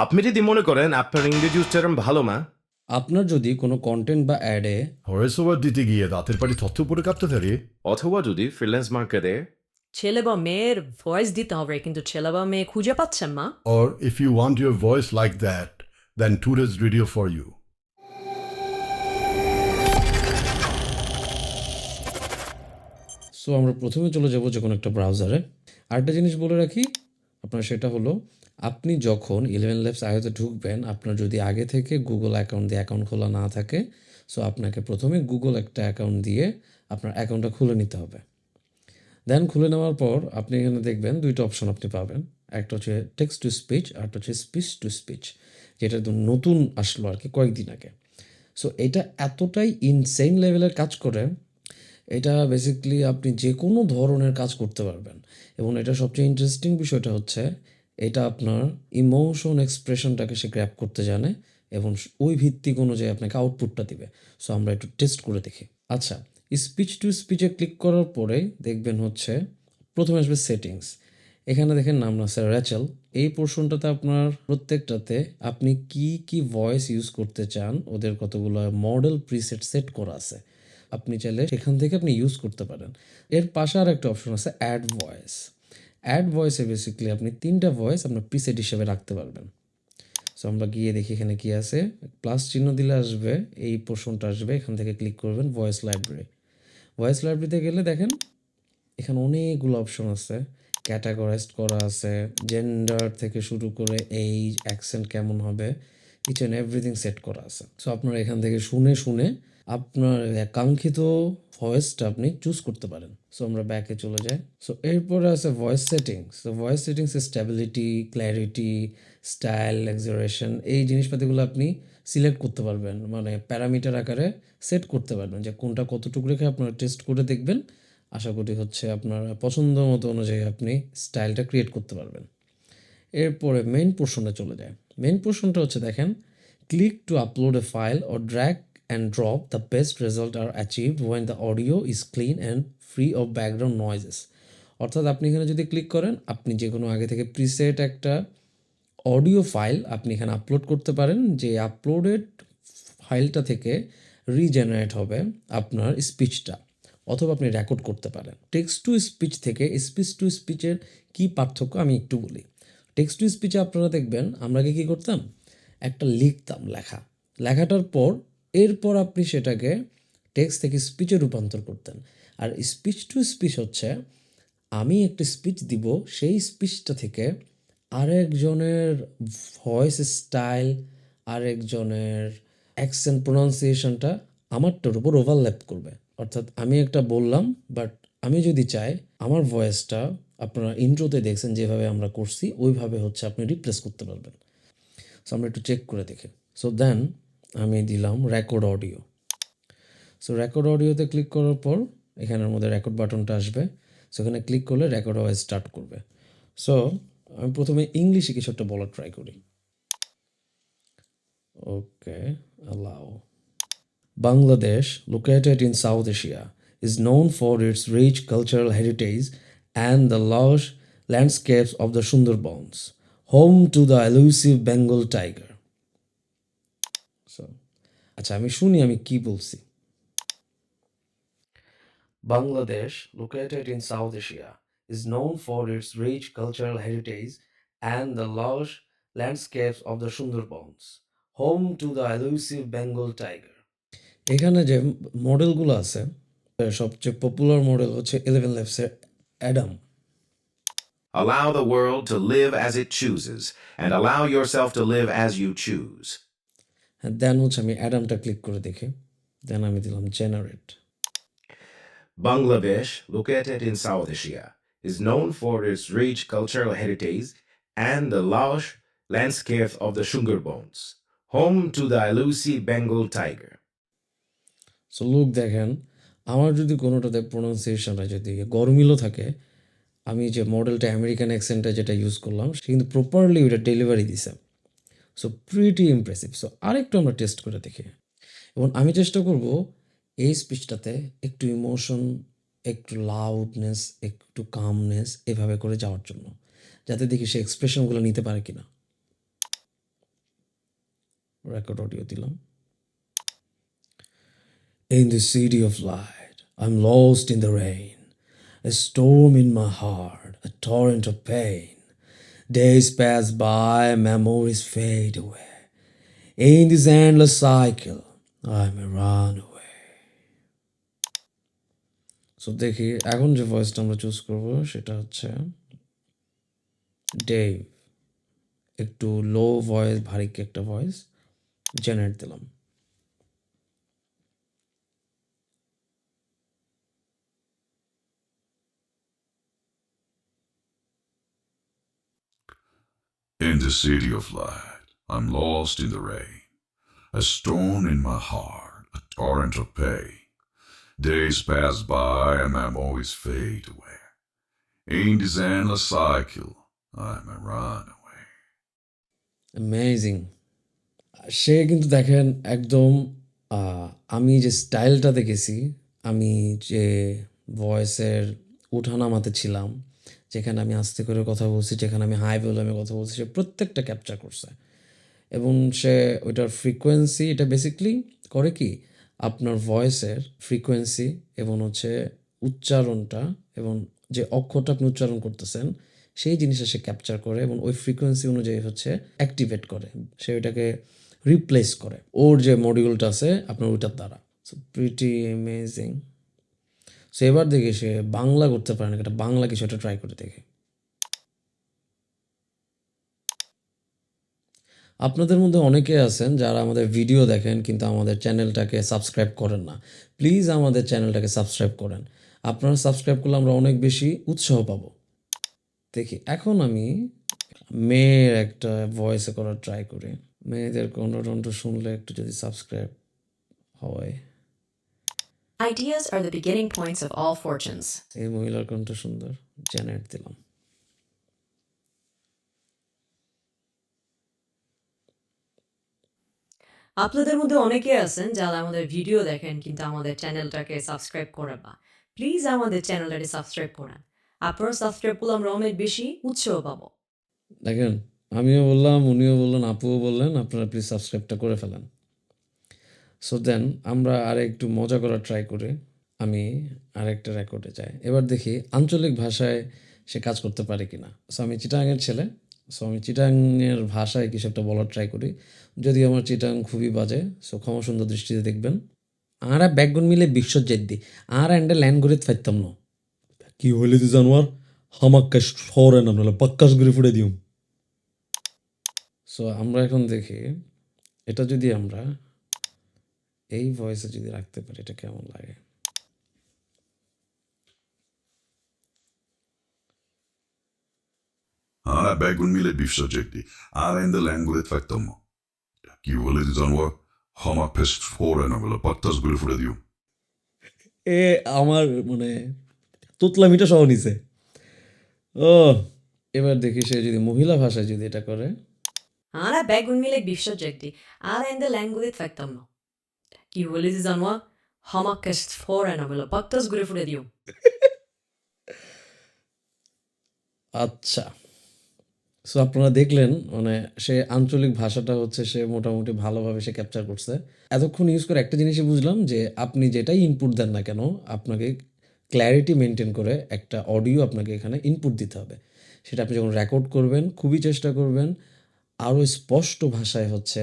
আপনি যদি মনে করেন আপনার ইংরেজি উচ্চারণ ভালো না, আপনার যদি কোনো কন্টেন্ট বা অ্যাডে ভয়েস ওভার দিতে গিয়ে দাঁতের পাটি থরথর করে কাঁপতে থাকে, অথবা যদি ফ্রিল্যান্স মার্কেটে ছেলে বা মেয়ের ভয়েস দিতে হবে কিন্তু ছেলে বা মেয়ে খুঁজে পাচ্ছেন না, or if you want your voice like that, then Tura's radio for you. So আমরা প্রথমে চলে যাব যে কোনো একটা ব্রাউজারে। আরেকটা জিনিস বলে রাখি আপনার, সেটা হলো আপনি যখন 11labs আইওতে ঢুকবেন, আপনার যদি আগে থেকে গুগল অ্যাকাউন্ট দিয়ে অ্যাকাউন্ট খোলা না থাকে, সো আপনাকে প্রথমে গুগল একটা অ্যাকাউন্ট দিয়ে আপনার অ্যাকাউন্টটা খুলে নিতে হবে। দেন খুলে নেওয়ার পর আপনি এখানে দেখবেন দুইটা অপশন আপনি পাবেন, একটা হচ্ছে টেক্সট টু স্পিচ আর একটা হচ্ছে স্পিচ টু স্পিচ, যেটা নতুন আসলো আর কি কয়েকদিন আগে। সো এটা এতটাই ইনসেইন লেভেলের কাজ করে, এটা বেসিক্যালি আপনি যে কোনো ধরনের কাজ করতে পারবেন। এবং এটা সবচেয়ে ইন্টারেস্টিং বিষয়টা হচ্ছে এটা আপনার ইমোশন এক্সপ্রেশনটাকে সে গ্র্যাপ করতে জানে এবং ওই ভিত্তিক অনুযায়ী আপনাকে আউটপুটটা দিবে। সো আমরা একটু টেস্ট করে দেখি। আচ্ছা, স্পিচ টু স্পিচে ক্লিক করার পরে দেখবেন হচ্ছে প্রথমে আসবে সেটিংস। এখানে দেখেন নাম আছে র্যাচেল। এই পোর্শনটাতে আপনার প্রত্যেকটাতে আপনি কি ভয়েস ইউজ করতে চান, ওদের কতগুলো মডেল প্রিসেট সেট করা আছে, আপনি চাইলে সেখান থেকে আপনি ইউজ করতে পারেন। এর পাশে আর একটা অপশন আছে অ্যাড ভয়েস। অ্যাড ভয়েসে বেসিক্যালি আপনি 3টা ভয়েস আপনার প্রিসেট হিসেবে রাখতে পারবেন। সো আমরা গিয়ে দেখি এখানে কি আছে, প্লাস চিহ্ন দিলে আসবে এই পোর্শনটা আসবে, এখান থেকে ক্লিক করবেন ভয়েস লাইব্রেরি। ভয়েস লাইব্রেরিতে গেলে দেখেন এখানে অনেকগুলো অপশন আছে, ক্যাটাগরাইজড করা আছে, জেন্ডার থেকে শুরু করে এইজ, অ্যাকসেন্ট কেমন হবে, ইচ অ্যান্ড এভরিথিং সেট করা আছে। সো আপনারা এখান থেকে শুনে শুনে আপনার কাঙ্ক্ষিত ভয়েসটা আপনি চুজ করতে পারেন। সো আমরা ব্যাকে চলে যাই। সো এরপরে আছে ভয়েস সেটিংস। সো ভয়েস সেটিংসে স্ট্যাবিলিটি, ক্ল্যারিটি, স্টাইল, এক্সারেশন, এই জিনিসপাতিগুলো আপনি সিলেক্ট করতে পারবেন, মানে প্যারামিটার আকারে সেট করতে পারবেন যে কোনটা কতটুকু রেখে আপনারা টেস্ট করে দেখবেন। আশা করি হচ্ছে আপনার পছন্দ মতো অনুযায়ী আপনি স্টাইলটা ক্রিয়েট করতে পারবেন। এরপরে মেইন পোর্শনে চলে যায়। মেইন পোর্শনটা হচ্ছে দেখেন, click to upload a file or drag and drop, the best result are achieved when the audio is clean and free of background noises. অর্থাৎ আপনি এখানে যদি ক্লিক করেন, আপনি যে কোনো আগে থেকে প্রিসেট একটা অডিও ফাইল আপনি এখানে আপলোড করতে পারেন, যে আপলোডেড ফাইলটা থেকে রিজেনারেট হবে আপনার স্পিচটা, অথবা আপনি রেকর্ড করতে পারেন। টেক্সট টু স্পিচ থেকে স্পিচ টু স্পিচের কী পার্থক্য আমি একটু বলি। টেক্সট টু স্পিচে আপনারা দেখবেন আমরা আগে কী করতাম, একটা লিখতাম লেখাটার পর এরপর আপনি সেটাকে টেক্সট থেকে স্পিচে রূপান্তর করতেন। আর স্পিচ টু স্পিচ হচ্ছে আমি একটা স্পিচ দিব, সেই স্পিচটা থেকে আরেকজনের ভয়েস স্টাইল, আরেকজনের অ্যাকসেন্ট প্রোনাউন্সিয়েশনটা আমারটার উপর ওভারল্যাপ করবে। অর্থাৎ আমি একটা বললাম, বাট আমি যদি চাই আমার ভয়েসটা, আপনারা ইন্ট্রোতে দেখছেন যেভাবে আমরা করছি ওইভাবে হচ্ছে আপনি রিপ্লেস করতে পারবেন। সো আমরা একটু চেক করে দেখি। সো দেন আমি দিলাম রেকর্ড অডিও। সো রেকর্ড অডিওতে ক্লিক করার পর এখানের মধ্যে রেকর্ড বাটনটা আসবে। সো এখানে ক্লিক করলে রেকর্ড আওয়াজ স্টার্ট করবে। সো আমি প্রথমে ইংলিশে কিছু একটা বলার ট্রাই করি। ওকে, allow. Bangladesh, located in South Asia, is known for its rich cultural heritage and the lush landscapes of the Sundarbans, home to the elusive Bengal tiger. So, আচ্ছা আমি শুনি আমি কি বলছি। Bangladesh, located in South Asia, is known for its rich cultural heritage and the lush landscapes of the Sundarbans, home to the elusive Bengal tiger. এখানে যে মডেলগুলো আছে, সবচেয়ে পপুলার মডেল হচ্ছে 11labs-এর Adam. Allow the world to live as it chooses, and allow yourself to live as you choose. দেন হচ্ছে আমি অ্যাডামটা click করে দেখি, দেন আমি দিলাম generate. Bangladesh, located in South Asia, is known for its rich cultural heritage and the lush landscapes of the Sundarbans, home to the elusive Bengal tiger. So look দেখেন, আমার যদি কোনোটাতে প্রোনাউন্সিয়েশনটা যদি গরমিলও থাকে, আমি যে মডেলটা আমেরিকান অ্যাকসেন্টটা যেটা ইউজ করলাম সে কিন্তু প্রপারলি ওইটা ডেলিভারি দিছে। So pretty impressive. সো আরেকটু আমরা টেস্ট করে দেখি, এবং আমি চেষ্টা করব এই স্পিচটাতে একটু ইমোশন, একটু লাউডনেস, একটু কামনেস এভাবে করে যাওয়ার জন্য, যাতে দেখি সে এক্সপ্রেশনগুলো নিতে পারে কিনা। রেকর্ড অডিও দিলাম। In the city of light, I'm lost in the rain, a storm in my heart, a torrent of pain. Days pass by, memories fade away. In this endless cycle, I may run away. So দেখি এখন যে ভয়েসটা আমরা choose করব সেটা হচ্ছে Dave, একটু লো voice, ভারী একটা ভয়েস জেনারেট দিলাম। In the city of light, I'm lost in the rain, a storm in my heart, a torrent of pain. Days pass by and memories fade away. In this endless cycle, I may run away. Amazing. সে কিন্তু দেখেন একদম আমি যে স্টাইলটা দেখেছি, আমি যে ভয়েসের উঠানামাতে ছিলাম, যেখানে আমি আস্তে করে কথা বলছি, যেখানে আমি হাই ভলিউমে কথা বলছি, সে প্রত্যেকটা ক্যাপচার করছে। এবং সে ওইটার ফ্রিকোয়েন্সি, এটা বেসিকলি করে কি আপনার ভয়েসের ফ্রিকোয়েন্সি এবং হচ্ছে উচ্চারণটা এবং যে অক্ষরটা আপনি উচ্চারণ করতেছেন সেই জিনিসটা সে ক্যাপচার করে এবং ওই ফ্রিকোয়েন্সি অনুযায়ী হচ্ছে অ্যাক্টিভেট করে, সে ওইটাকে রিপ্লেস করে ওর যে মডিউলটা আছে আপনার ওইটার দ্বারা। So pretty amazing. সো এবার দেখি সে বাংলা করতে পারে না, এটা বাংলা কিছু একটা ট্রাই করে দেখে। আপনাদের মধ্যে অনেকে আছেন যারা আমাদের ভিডিও দেখেন কিন্তু আমাদের চ্যানেলটাকে সাবস্ক্রাইব করেন না। প্লিজ আমাদের চ্যানেলটাকে সাবস্ক্রাইব করেন। আপনারা সাবস্ক্রাইব করলে আমরা অনেক বেশি উৎসাহ পাবো। দেখি এখন আমি মেয়ের একটা ভয়েসে করার ট্রাই করি। মেয়েদের কণ্ঠ শুনলে একটু যদি সাবস্ক্রাইব হয়। Ideas are the beginning points of all fortunes. এই মহিলার কণ্ঠ সুন্দর, জেনারেট দিলাম। আপনাদের মধ্যে অনেকে আছেন যারা আমাদের ভিডিও দেখেন কিন্তু আমাদের চ্যানেলটাকে সাবস্ক্রাইব করেন না। প্লিজ আমাদের চ্যানেলটাকে সাবস্ক্রাইব করেন। আপনারা সাবস্ক্রাইব করলে আমরা অনেক বেশি উৎসাহ পাবো। দেখেন আমিও বললাম, উনিও বললেন, আপুও বললেন, আপনারা প্লিজ সাবস্ক্রাইবটা করে ফেলেন। সো দেন আমরা আর একটু মজা করার ট্রাই করি। আমি আরেকটা রেকর্ডে যাই। এবার দেখি আঞ্চলিক ভাষায় সে কাজ করতে পারে কি না। সো আমি চিটাংয়ের ছেলে, সো আমি চিটাংয়ের ভাষায় কিছু একটা বলার ট্রাই করি। যদি আমার চিটাং খুবই বাজে, সো ক্ষমা সুন্দর দৃষ্টিতে দেখবেন। আরা ব্যাকগুন মিলে বিশ্বজিৎ দি আর এন্ডে ল্যান্ড করে ফাইতাম না। কি হইলে তুই জানোয়ার হামাক্কা শহরে নাম নাহলে পাক্কাস করে ফুটে দিও। সো আমরা এখন দেখি এটা যদি আমরা এই ভয়েসে যদি রাখতে পারি এটা কেমন লাগে। Alla bäggun mille bifsajekti, alla ende längulet faktammo. Kiuali zanwa, hama pest foren avela pattas gure fure diu. এ আমার মানে তোতলামিটা সহ নিছে। ও এবার দেখি সে যদি মহিলা ভাষায় যদি এটা করে। Ara bäggun mileg bifsajekti, ara ende längulet faktamno. Kiualizi zanwa, hamakest foren avela pattas gure fure diu. আচ্ছা, সো আপনারা দেখলেন মানে সে আঞ্চলিক ভাষাটা হচ্ছে সে মোটামুটি ভালোভাবে সে ক্যাপচার করছে। এতক্ষণ ইউজ করে একটা জিনিসই বুঝলাম যে আপনি যেটাই ইনপুট দেন না কেন আপনাকে ক্ল্যারিটি মেনটেন করে একটা অডিও আপনাকে এখানে ইনপুট দিতে হবে। সেটা আপনি যখন রেকর্ড করবেন খুবই চেষ্টা করবেন আরও স্পষ্ট ভাষায় হচ্ছে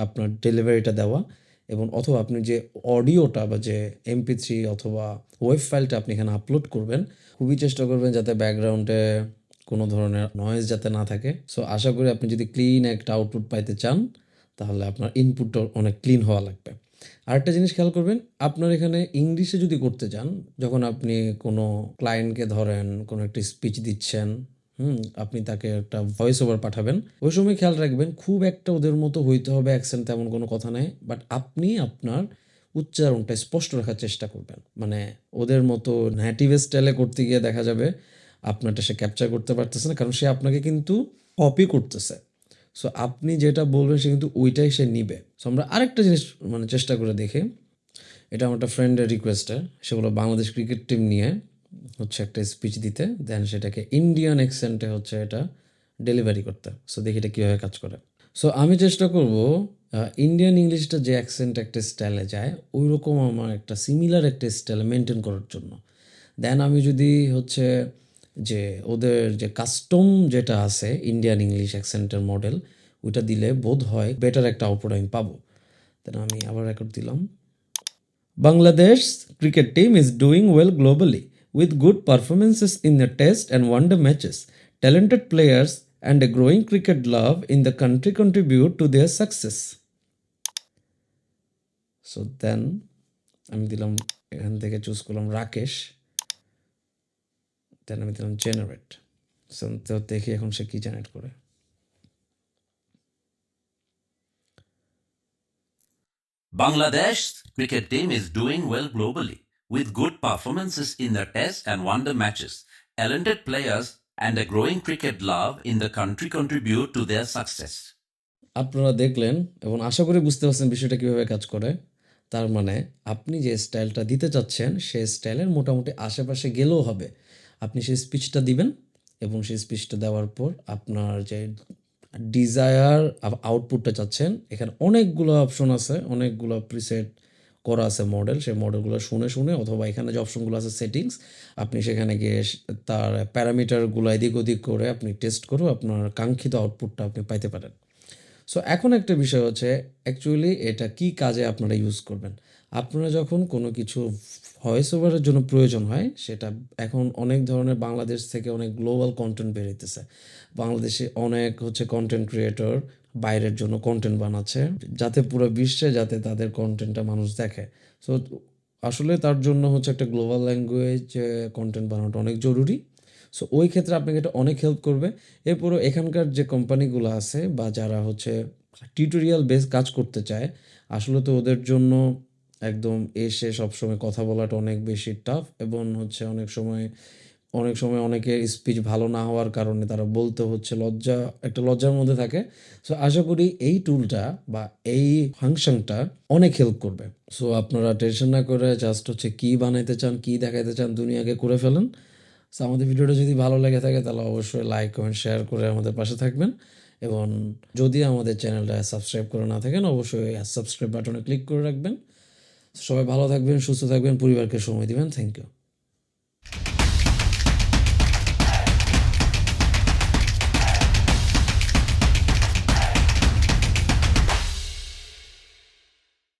আপনার ডেলিভারিটা দেওয়া, এবং অথবা আপনি যে অডিওটা বা যে MP3 অথবা ওয়েব ফাইলটা আপনি এখানে আপলোড করবেন খুবই চেষ্টা করবেন যাতে ব্যাকগ্রাউন্ডে কোনো ধরনের নয়েজ যাতে না থাকে। সো আশা করি আপনি যদি ক্লিন একটা আউটপুট পাইতে চান তাহলে আপনার ইনপুটটা অনেক ক্লিন হওয়া লাগবে। আরেকটা জিনিস খেয়াল করবেন, আপনার এখানে ইংলিশে যদি করতে চান, যখন আপনি কোনো ক্লায়েন্টকে ধরেন কোনো একটা স্পিচ দিচ্ছেন, আপনি তাকে একটা ভয়েস ওভার পাঠাবেন, ওই সময় খেয়াল রাখবেন খুব একটা ওদের মতো হইতে হবে অ্যাকসেন্ট তেমন কোনো কথা নেই, বাট আপনি আপনার উচ্চারণটা স্পষ্ট রাখার চেষ্টা করবেন। মানে ওদের মতো নেটিভ স্টাইলে করতে গিয়ে দেখা যাবে আপনারটা সে ক্যাপচার করতে পারতেছে না, কারণ সে আপনাকে কিন্তু কপি করতেছে। সো আপনি যেটা বলবেন সে কিন্তু ওইটাই সে নিবে। সো আমরা আরেকটা জিনিস মানে চেষ্টা করে দেখি, এটা আমার একটা ফ্রেন্ডের রিকোয়েস্টে, সেগুলো বাংলাদেশ ক্রিকেট টিম নিয়ে হচ্ছে একটা স্পিচ দিতে, দেন সেটাকে ইন্ডিয়ান অ্যাকসেন্টে হচ্ছে এটা ডেলিভারি করতে। সো দেখি এটা কীভাবে কাজ করে। সো আমি চেষ্টা করব ইন্ডিয়ান ইংলিশটা যে অ্যাকসেন্ট একটা স্টাইলে যায় ওই রকম আমার একটা সিমিলার একটা স্টাইলে মেনটেন করার জন্য দেন আমি যদি হচ্ছে যে ওদের যে কাস্টম যেটা আছে ইন্ডিয়ান ইংলিশ অ্যাকসেন্টের মডেল ওইটা দিলে বোধ হয় বেটার একটা আউটপুট আমি পাবো। দেন আমি আবার রেকর্ড দিলাম। Bangladesh cricket team is doing well globally with good performances in the test and one-day matches. Talented players and a growing cricket love in the country contribute to their success. So then আমি দিলাম এখান থেকে choose করলাম রাকেশ, দেন আমি দিলাম generate. So তো দেখি এখন সে কি জেনারেট করে। Bangladesh's cricket team is doing well globally with good performances in the test and one-day matches. Talented players and a growing cricket love in the country contribute to their success. আপনারা দেখলেন এবং আশা করি বুঝতে পারছেন বিষয়টা কীভাবে কাজ করে। তার মানে আপনি যে স্টাইলটা দিতে চাচ্ছেন সেই স্টাইলের মোটামুটি আশেপাশে গেলেও হবে। আপনি সেই স্পিচটা দিবেন এবং সেই স্পিচটা দেওয়ার পর আপনার যে ডিজায়ার আউটপুটটা চাচ্ছেন এখানে অনেকগুলো অপশন আছে, অনেকগুলো প্রিসেট করা আছে মডেল, সেই মডেলগুলো শুনে শুনে অথবা এখানে যে অপশনগুলো আছে সেটিংস আপনি সেখানে গিয়ে তার প্যারামিটারগুলো এদিক ওদিক করে আপনি টেস্ট করেও আপনার কাঙ্ক্ষিত আউটপুটটা আপনি পাইতে পারেন। সো এখন একটা বিষয় হচ্ছে অ্যাকচুয়ালি এটা কি কাজে আপনারা ইউজ করবেন। আপনারা যখন কোনো কিছু ভয়েস ওভারের জন্য প্রয়োজন হয় সেটা এখন অনেক ধরনের বাংলাদেশ থেকে অনেক গ্লোবাল কন্টেন্ট বেরোতেছে। বাংলাদেশে অনেক হচ্ছে কন্টেন্ট ক্রিয়েটর বাইরের জন্য কন্টেন্ট বানাচ্ছে যাতে পুরো বিশ্বে যাতে তাদের কন্টেন্টটা মানুষ দেখে। সো আসলে তার জন্য হচ্ছে একটা গ্লোবাল ল্যাঙ্গুয়েজ কন্টেন্ট বানানোটা অনেক জরুরি। সো ওই ক্ষেত্রে আপনাকে এটা অনেক হেল্প করবে। এরপরও এখানকার যে কোম্পানিগুলো আছে বা যারা হচ্ছে টিউটোরিয়াল বেস কাজ করতে চায় আসলে তো ওদের জন্য একদম এসে সবসময় কথা বলাটা অনেক বেশি টাফ এবং হচ্ছে অনেক সময় অনেকের স্পিচ ভালো না হওয়ার কারণে তারা বলতে হচ্ছে একটা লজ্জার মধ্যে থাকে। সো আশা করি এই টুলটা বা এই ফাংশনটা অনেক হেল্প করবে। সো আপনারা টেনশন না করে জাস্ট হচ্ছে কী বানাইতে চান, কী দেখাইতে চান দুনিয়াকে করে ফেলেন। সো আমাদের ভিডিওটা যদি ভালো লেগে থাকে তাহলে অবশ্যই লাইক কমেন্ট শেয়ার করে আমাদের পাশে থাকবেন এবং যদি আমাদের চ্যানেলটা সাবস্ক্রাইব করে না থাকেন অবশ্যই সাবস্ক্রাইব বাটনে ক্লিক করে রাখবেন। সবাই ভালো থাকবেন, সুস্থ থাকবেন, পরিবারকে সময় দিবেন। Thank you.